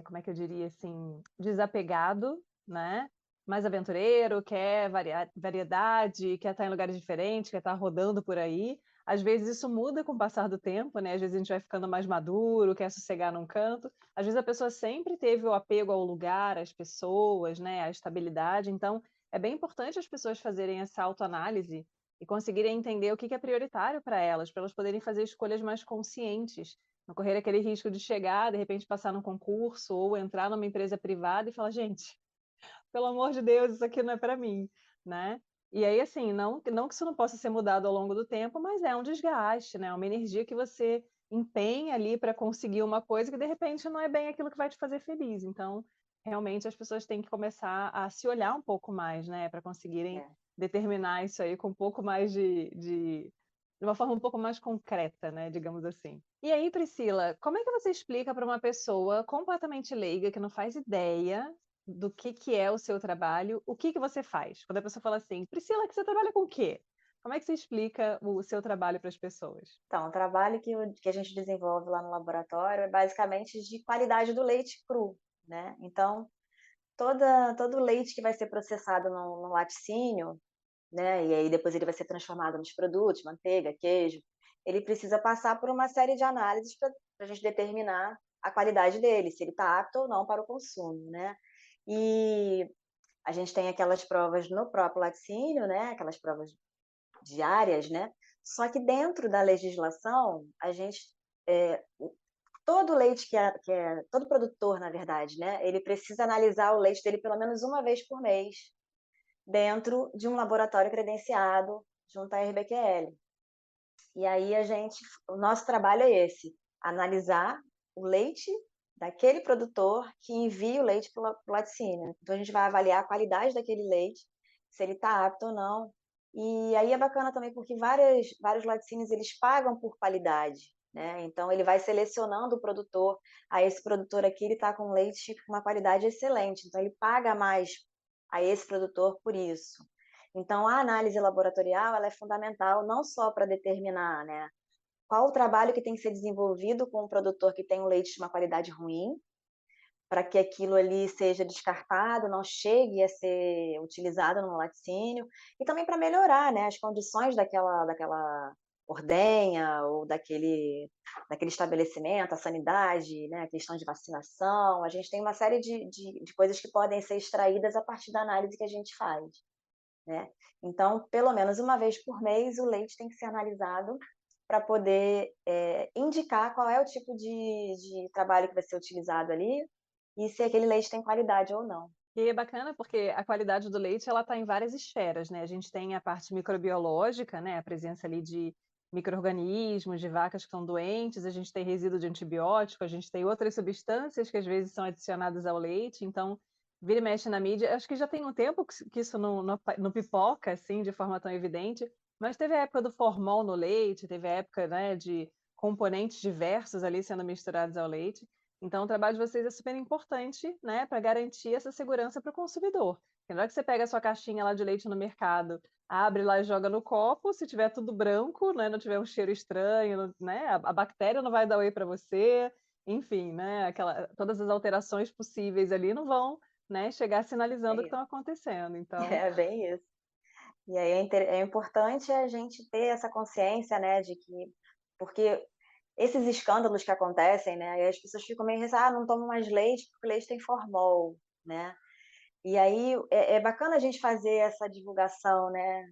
Speaker 3: como é que eu diria assim, desapegado, né, mais aventureiro, quer variedade, quer estar em lugares diferentes, quer estar rodando por aí. Às vezes isso muda com o passar do tempo, né, às vezes a gente vai ficando mais maduro, quer sossegar num canto. Às vezes a pessoa sempre teve o apego ao lugar, às pessoas, né, à estabilidade, então é bem importante as pessoas fazerem essa autoanálise e conseguirem entender o que que é prioritário para elas poderem fazer escolhas mais conscientes, não correr aquele risco de chegar, de repente passar num concurso ou entrar numa empresa privada e falar: "Gente, pelo amor de Deus, isso aqui não é para mim", né. E aí, assim, não que isso não possa ser mudado ao longo do tempo, mas é um desgaste, né, uma energia que você empenha ali para conseguir uma coisa que de repente não é bem aquilo que vai te fazer feliz. Então, realmente as pessoas têm que começar a se olhar um pouco mais, né, para conseguirem
Speaker 2: É.
Speaker 3: determinar isso aí com um pouco mais de uma forma um pouco mais concreta, né, digamos assim. E aí, Priscila, como é que você explica para uma pessoa completamente leiga, que não faz ideia do que é o seu trabalho, o que que você faz? Quando a pessoa fala assim: "Priscila, que você trabalha com o quê?". Como é que você explica o seu trabalho para as pessoas?
Speaker 2: Então, o trabalho que a gente desenvolve lá no laboratório é basicamente de qualidade do leite cru, né. Então, todo o leite que vai ser processado no laticínio, né, e aí depois ele vai ser transformado nos produtos, manteiga, queijo, ele precisa passar por uma série de análises para a gente determinar a qualidade dele, se ele está apto ou não para o consumo, né. E a gente tem aquelas provas no próprio laticínio, né, aquelas provas diárias, né, só que dentro da legislação, a gente, o todo leite que é todo produtor, na verdade, né, ele precisa analisar o leite dele pelo menos uma vez por mês, dentro de um laboratório credenciado junto à RBQL. E aí o nosso trabalho é esse, analisar o leite daquele produtor que envia o leite para o laticínio. Então a gente vai avaliar a qualidade daquele leite, se ele está apto ou não. E aí é bacana também porque vários laticínios eles pagam por qualidade, né, então ele vai selecionando o produtor, esse produtor aqui ele está com leite com uma qualidade excelente, então ele paga mais a esse produtor por isso. Então, a análise laboratorial ela é fundamental não só para determinar, né, qual o trabalho que tem que ser desenvolvido com o produtor que tem um leite de uma qualidade ruim, para que aquilo ali seja descartado, não chegue a ser utilizado no laticínio, e também para melhorar, né, as condições daquela ordenha ou daquele estabelecimento, a sanidade, né, a questão de vacinação. A gente tem uma série de coisas que podem ser extraídas a partir da análise que a gente faz, né. Então, pelo menos uma vez por mês, o leite tem que ser analisado para poder, indicar qual é o tipo de trabalho que vai ser utilizado ali, e se aquele leite tem qualidade ou não.
Speaker 3: E é bacana porque a qualidade do leite ela está em várias esferas, né, a gente tem a parte microbiológica, né, a presença ali de micro-organismos, de vacas que estão doentes, a gente tem resíduo de antibiótico, a gente tem outras substâncias que às vezes são adicionadas ao leite, então vira e mexe na mídia, acho que já tem um tempo que isso não pipoca, assim, de forma tão evidente, mas teve a época do formol no leite, teve a época, né, de componentes diversos ali sendo misturados ao leite, então o trabalho de vocês é super importante, né, para garantir essa segurança para o consumidor. Porque na hora que você pega a sua caixinha lá de leite no mercado, abre lá e joga no copo, se tiver tudo branco, né, não tiver um cheiro estranho, né, a bactéria não vai dar oi para você, enfim, né, todas as alterações possíveis ali não vão, né, chegar
Speaker 2: É
Speaker 3: sinalizando o que
Speaker 2: isso.
Speaker 3: estão acontecendo, então
Speaker 2: É bem isso. E aí é importante a gente ter essa consciência, né, de que porque esses escândalos que acontecem, né, aí as pessoas ficam meio "Ah, não tomo mais leite porque o leite tem formol", né. E aí é bacana a gente fazer essa divulgação, né,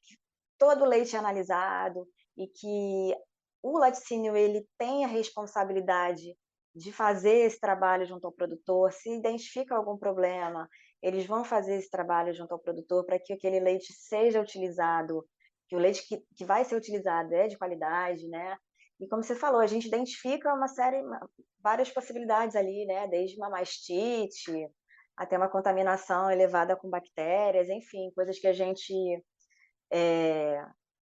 Speaker 2: que todo leite é analisado e que o laticínio ele tem a responsabilidade de fazer esse trabalho junto ao produtor, se identifica algum problema, eles vão fazer esse trabalho junto ao produtor para que aquele leite seja utilizado, que o leite que vai ser utilizado é de qualidade, né. E como você falou, a gente identifica várias possibilidades ali, né, desde uma mastite, até uma contaminação elevada com bactérias, enfim, coisas que a gente, eh,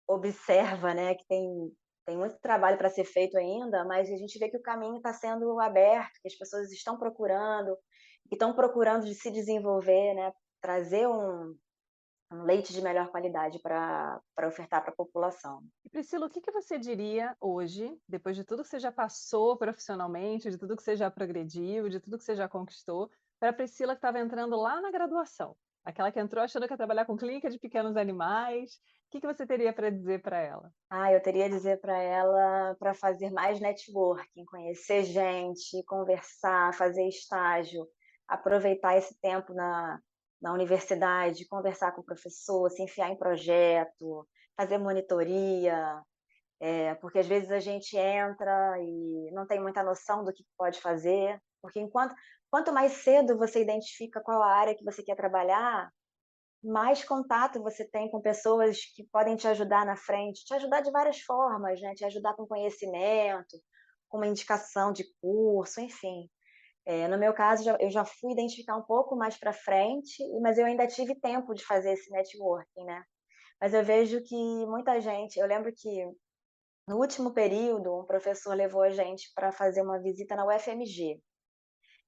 Speaker 2: observa, né, que tem muito trabalho para ser feito ainda, mas a gente vê que o caminho está sendo aberto, que as pessoas estão procurando, que estão procurando de se desenvolver, né, trazer um leite de melhor qualidade para ofertar para a população.
Speaker 3: E Priscila, o que que você diria hoje, depois de tudo que você já passou profissionalmente, de tudo que você já progrediu, de tudo que você já conquistou, para a Priscila que estava entrando lá na graduação? Aquela que entrou achando que ia trabalhar com clínica de pequenos animais. O que que você teria para dizer para ela?
Speaker 2: Eu teria a dizer para ela para fazer mais networking, conhecer gente, conversar, fazer estágio, aproveitar esse tempo na universidade, conversar com o professor, se enfiar em projeto, fazer monitoria, porque às vezes a gente entra e não tem muita noção do que pode fazer, porque quanto mais cedo você identifica qual a área que você quer trabalhar, mais contato você tem com pessoas que podem te ajudar na frente, te ajudar de várias formas, né, te ajudar com conhecimento, com uma indicação de curso, enfim. No meu caso, eu já fui identificar um pouco mais para frente, mas eu ainda tive tempo de fazer esse networking, né. Mas eu vejo que muita gente, eu lembro que no último período, um professor levou a gente para fazer uma visita na UFMG.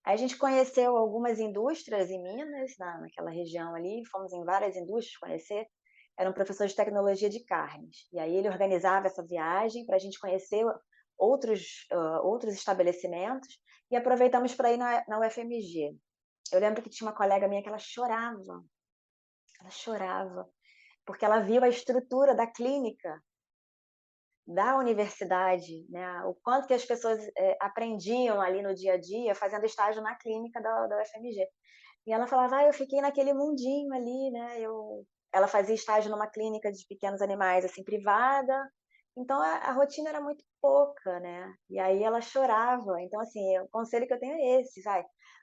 Speaker 2: Aí a gente conheceu algumas indústrias em Minas, naquela região ali, fomos em várias indústrias conhecer. Era um professor de tecnologia de carnes. E aí ele organizava essa viagem para a gente conhecer outros estabelecimentos e aproveitamos para ir na UFMG. Eu lembro que tinha uma colega minha que ela chorava, porque ela viu a estrutura da clínica da universidade, né, o quanto que as pessoas aprendiam ali no dia a dia fazendo estágio na clínica da UFMG. E ela falava: eu fiquei naquele mundinho ali, né, ela fazia estágio numa clínica de pequenos animais, assim, privada, então a rotina era muito pouca, né, e aí ela chorava. Então, assim, o conselho que eu tenho é esse: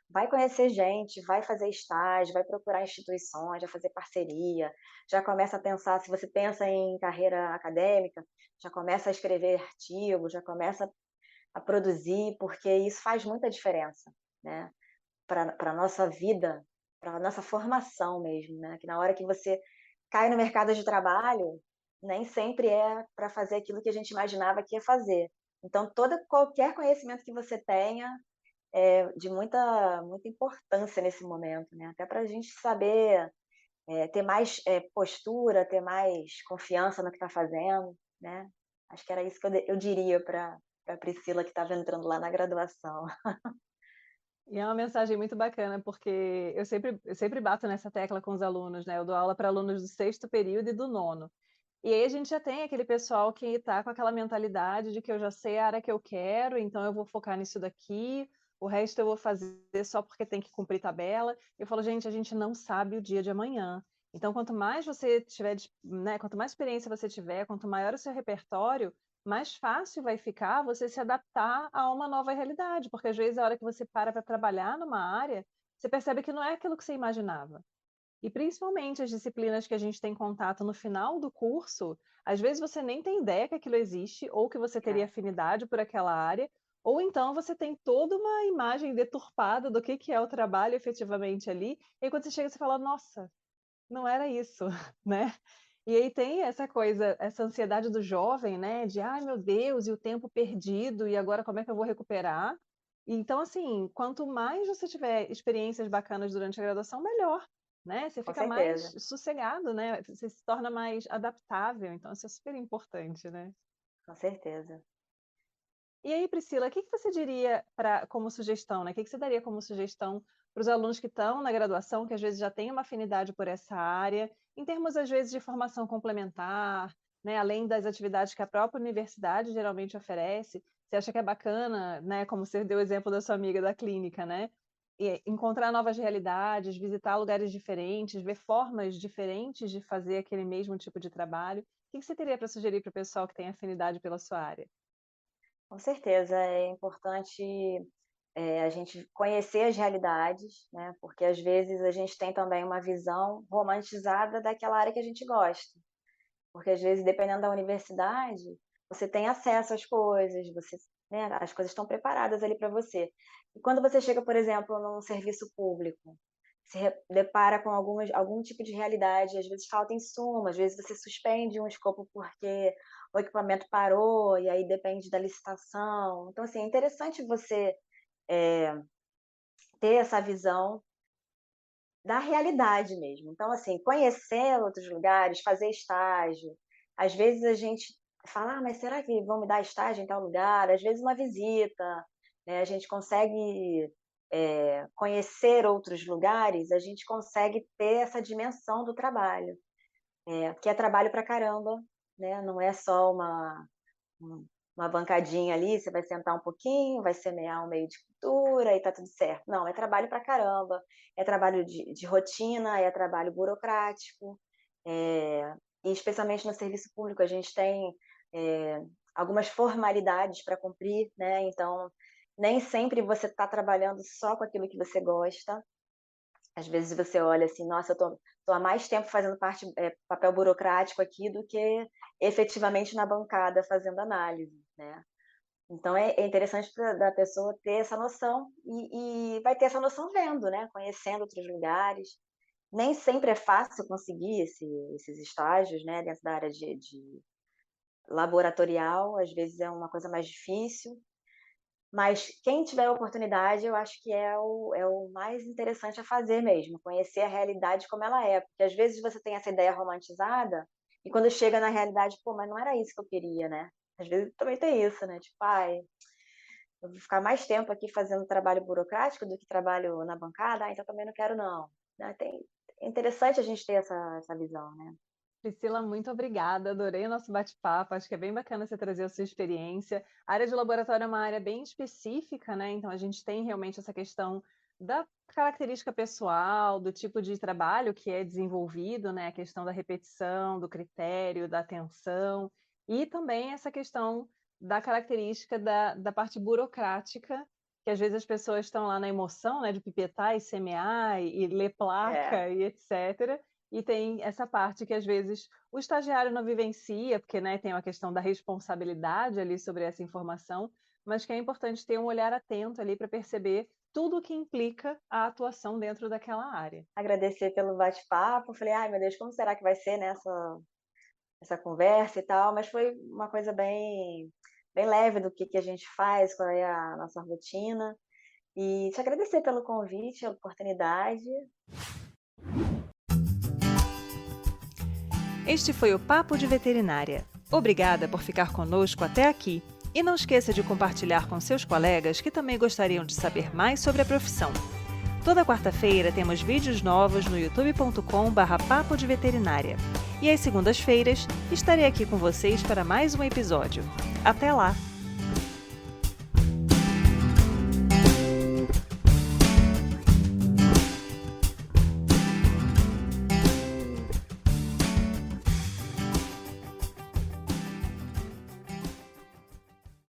Speaker 2: vai conhecer gente, vai fazer estágio, vai procurar instituições, vai fazer parceria, já começa a pensar, se você pensa em carreira acadêmica, já começa a escrever artigos, já começa a produzir, porque isso faz muita diferença, né, para a nossa vida, para a nossa formação mesmo, né, que na hora que você cai no mercado de trabalho, nem sempre é para fazer aquilo que a gente imaginava que ia fazer. Então qualquer conhecimento que você tenha é de muita importância nesse momento, né, até para a gente saber, ter mais, postura, ter mais confiança no que está fazendo, né. Acho que era isso que eu diria para Priscila que estava entrando lá na graduação.
Speaker 3: E é uma mensagem muito bacana, porque eu sempre bato nessa tecla com os alunos, né, eu dou aula para alunos do sexto período e do nono. E aí a gente já tem aquele pessoal que está com aquela mentalidade de que eu já sei a área que eu quero, então eu vou focar nisso daqui, o resto eu vou fazer só porque tem que cumprir tabela. Eu falo: "Gente, a gente não sabe o dia de amanhã". Então quanto mais você tiver né, quanto mais experiência você tiver, quanto maior o seu repertório, mais fácil vai ficar você se adaptar a uma nova realidade, porque às vezes a hora que você para trabalhar numa área, você percebe que não é aquilo que você imaginava. E principalmente as disciplinas que a gente tem contato no final do curso, às vezes você nem tem ideia que aquilo existe, ou que você teria
Speaker 2: É,
Speaker 3: afinidade por aquela área, ou então você tem toda uma imagem deturpada do que é o trabalho efetivamente ali, e aí quando você chega você fala: "Nossa, não era isso", né. E aí tem essa coisa, essa ansiedade do jovem, né, de: "Ai meu Deus, e o tempo perdido, e agora como é que eu vou recuperar?". Então assim, quanto mais você tiver experiências bacanas durante a graduação, melhor, né, você
Speaker 2: com
Speaker 3: fica mais
Speaker 2: certeza,
Speaker 3: sossegado, né, você se torna mais adaptável, então isso é super importante, né.
Speaker 2: com certeza.
Speaker 3: E aí, Priscila, o que que você diria para como sugestão, né, o que que você daria como sugestão para os alunos que estão na graduação, que às vezes já têm uma afinidade por essa área, em termos, às vezes, de formação complementar, né, além das atividades que a própria universidade geralmente oferece, você acha que é bacana, né, como você deu o exemplo da sua amiga da clínica, né, encontrar novas realidades, visitar lugares diferentes, ver formas diferentes de fazer aquele mesmo tipo de trabalho. O que que você teria para sugerir para o pessoal que tem afinidade pela sua área?
Speaker 2: Com certeza, é importante, a gente conhecer as realidades, né, porque às vezes a gente tem também uma visão romantizada daquela área que a gente gosta. Porque às vezes, dependendo da universidade, você tem acesso às coisas, né, as coisas estão preparadas ali para você. E quando você chega, por exemplo, num serviço público, depara com algum tipo de realidade, às vezes falta insumo, às vezes você suspende um escopo porque o equipamento parou, e aí depende da licitação. Então, assim, é interessante você, eh, ter essa visão da realidade mesmo. Então, assim, conhecer outros lugares, fazer estágio. Às vezes a gente fala: "Ah, mas será que vão me dar estágio em tal lugar?". Às vezes uma visita, né, a gente consegue, conhecer outros lugares, a gente consegue ter essa dimensão do trabalho, que é trabalho pra caramba, né, não é só um uma bancadinha ali, você vai sentar um pouquinho, vai semear um meio de cultura e tá tudo certo. Não, é trabalho pra caramba, é trabalho de rotina, é trabalho burocrático, e especialmente no serviço público a gente tem, algumas formalidades para cumprir, né, então nem sempre você está trabalhando só com aquilo que você gosta. Às vezes você olha assim: "Nossa, eu tô há mais tempo fazendo papel burocrático aqui do que efetivamente na bancada fazendo análise", né. Então é interessante da pessoa ter essa noção e vai ter essa noção vendo, né, conhecendo outros lugares. Nem sempre é fácil conseguir esses estágios, né, dentro da área de laboratorial, às vezes é uma coisa mais difícil, mas quem tiver a oportunidade, eu acho que é o mais interessante a fazer mesmo, conhecer a realidade como ela é, porque às vezes você tem essa ideia romantizada, e quando chega na realidade: "Pô, mas não era isso que eu queria", né. Às vezes também tem isso, né, tipo: "Ai, eu vou ficar mais tempo aqui fazendo trabalho burocrático do que trabalho na bancada, então também não quero não", né, é interessante a gente ter essa visão, né.
Speaker 3: Priscila, muito obrigada, adorei o nosso bate-papo, acho que é bem bacana você trazer a sua experiência. A área de laboratório é uma área bem específica, né, então a gente tem realmente essa questão da característica pessoal, do tipo de trabalho que é desenvolvido, né, a questão da repetição, do critério, da atenção, e também essa questão da característica da parte burocrática, que às vezes as pessoas estão lá na emoção, né, de pipetar e semear e ler
Speaker 2: É,
Speaker 3: placa e etc., e tem essa parte que às vezes o estagiário não vivencia, porque, né, tem uma questão da responsabilidade ali sobre essa informação, mas que é importante ter um olhar atento ali para perceber tudo o que implica a atuação dentro daquela área.
Speaker 2: agradecer pelo bate-papo, falei: "Ai meu Deus, como será que vai ser, né, essa conversa e tal", mas foi uma coisa bem leve do que a gente faz, qual é a nossa rotina. E te agradecer pelo convite, a oportunidade.
Speaker 1: Este foi o Papo de Veterinária. Obrigada por ficar conosco até aqui. E não esqueça de compartilhar com seus colegas que também gostariam de saber mais sobre a profissão. Toda quarta-feira temos vídeos novos no youtube.com/papo de veterinária. E às segundas-feiras estarei aqui com vocês para mais um episódio. Até lá!